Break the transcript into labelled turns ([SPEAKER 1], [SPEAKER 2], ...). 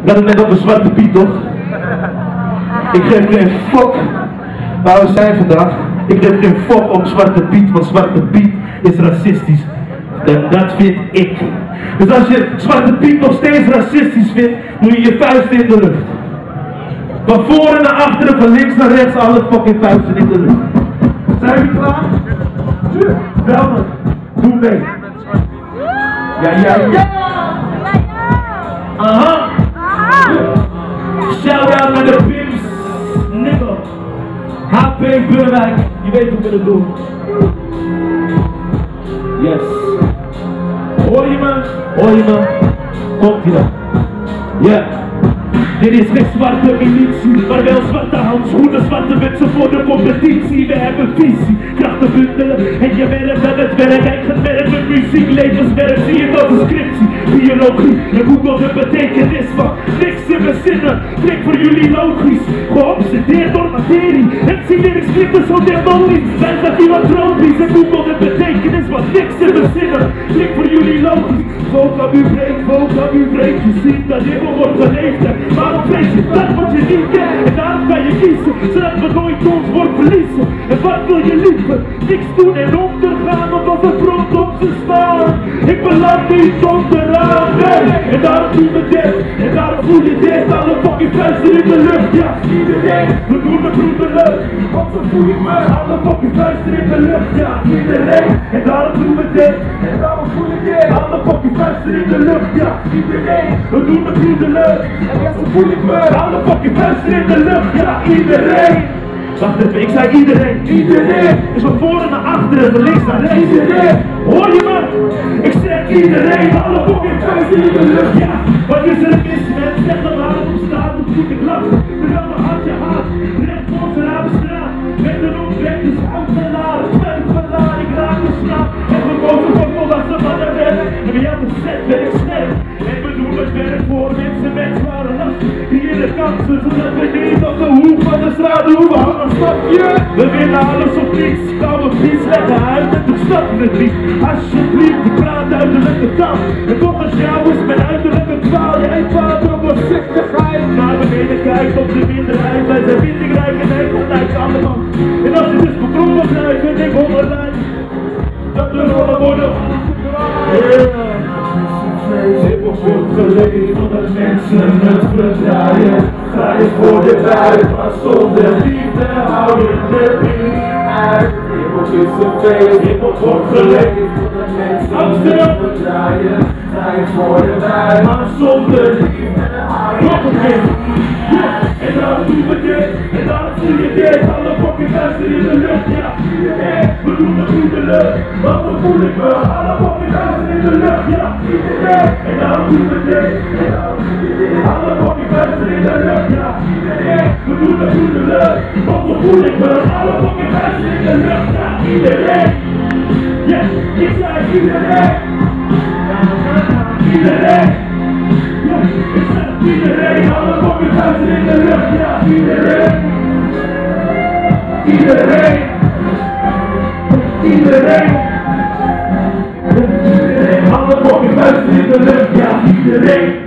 [SPEAKER 1] Ik had het net over Zwarte Piet, toch? Ik geef geen fuck waar we zijn vandaag. Ik geef geen fuck om Zwarte Piet, want Zwarte Piet is racistisch. Dat vind ik. Dus als je Zwarte Piet nog steeds racistisch vindt, doe je je vuisten in de lucht. Van voren naar achteren, van links naar rechts, alle fucking vuisten in de lucht. Zijn jullie klaar? Wel man, doe mee. Ja. Aha. Shout out naar de pimps, nigga. HP Burwijk, je weet hoe we het doen. Yes. Hoor je me? Komt ie dan. Ja. Dit is geen zwarte militie, maar wel zwarte handschoenen, zwarte wetsen voor de competitie. We hebben visie, krachten bundelen en je werkt aan het werk. Eigen werk met muziek, levenswerk, zie je dat een scriptie. Biologie, en Google de betekenis van niks in mijn zinnen. Klinkt voor jullie logisch, geobsedeerd door materie. En zie lyrics klinken zo demonisch, wij zijn filantropisch. En Google de betekenis van niks in mijn zinnen. Klinkt voor jullie logisch, vocabulaire, je ziet dat dit wordt geleefd. Waarom vrees je dat wat je niet kent? En daarom kan je kiezen, zodat we nooit ons woord verliezen. En wat wil je liever? Niks doen en ondergaan, of als een front op ze staan. Ik beland niet onderaan, nee. En daarom doen we dit, en daarom voel je dit. Alle fucking vuisten in de lucht, ja, iedereen. We doen de broeder leuk, want zo voel ik me. Alle fucking vuisten in de lucht, ja, iedereen. En daarom doen we dit, en daarom voel ik dit. Alle fucking vuisten in de lucht, ja, iedereen. We doen de broeder leuk, en ja, zo voel ik me. Alle fucking vuisten in de lucht, ja, iedereen. Wacht even, ik zei iedereen. Iedereen. Is van voren naar achteren, van links naar rechts. Iedereen. Hoor je me? Ik zeg iedereen. Alle fucking vuisten in de lucht, ja. Wat is er mis met? Zeg dan waar het op staat, dan voel ik lach. Terwijl mijn hart je haat. Recht voor zijn straat. Met een opweg, dus uitgelaar. Twijfelaar, ik raak de slaap. En we komen voor volwassen mannen weg. En wie had het zet, ben ik sterk. En we doen het werk voor mensen met zware last. Creëren kansen, zodat we niet op de hoek van de straat hoeven hangen, snap je? We willen alles of niets, koude vries leggen uit en toen snappen het niet. Alsjeblieft, ik praat uiterlijke taal. En volgens jou is mijn uiterlijke kwaal. Jij vader op voorzichtigheid. Naar beneden kijkt op de minderheid. Wij zijn vindingrijk en hij komt uit allemaal. En als je dus betrokken blijft en ik hongerlijn, dat de rollen worden Hip-hop wordt geleefd omdat mensen het verdraaien. Ga je voor de buik, maar zonder liefde hou je er niet uit. Hip-hop is een feest, hip-hop wordt geleefd omdat mensen het verdraaien. Ga je voor de buik, maar zonder liefde hou je er niet uit. En daarom doen we dit, en daarom voel je dit. Alle fucking vuisten in de lucht, ja. We doen het goede lucht, want zo voel ik me. Alle fucking vuisten in de lucht, ja. En daarom doen we dit, en daarom voel je dit. Alle fucking vuisten in de lucht, ja. We doen het goede lucht, want zo voel ik me. Alle fucking vuisten in de lucht, ja. Iedereen. Yes, ik zei iedereen. Iedereen. Yes, ik zei iedereen. Alle fucking vuisten in de lucht, ja. Iedereen. Iedereen. Iedereen. Alle fucking vuisten in de lucht, ja. Iedereen.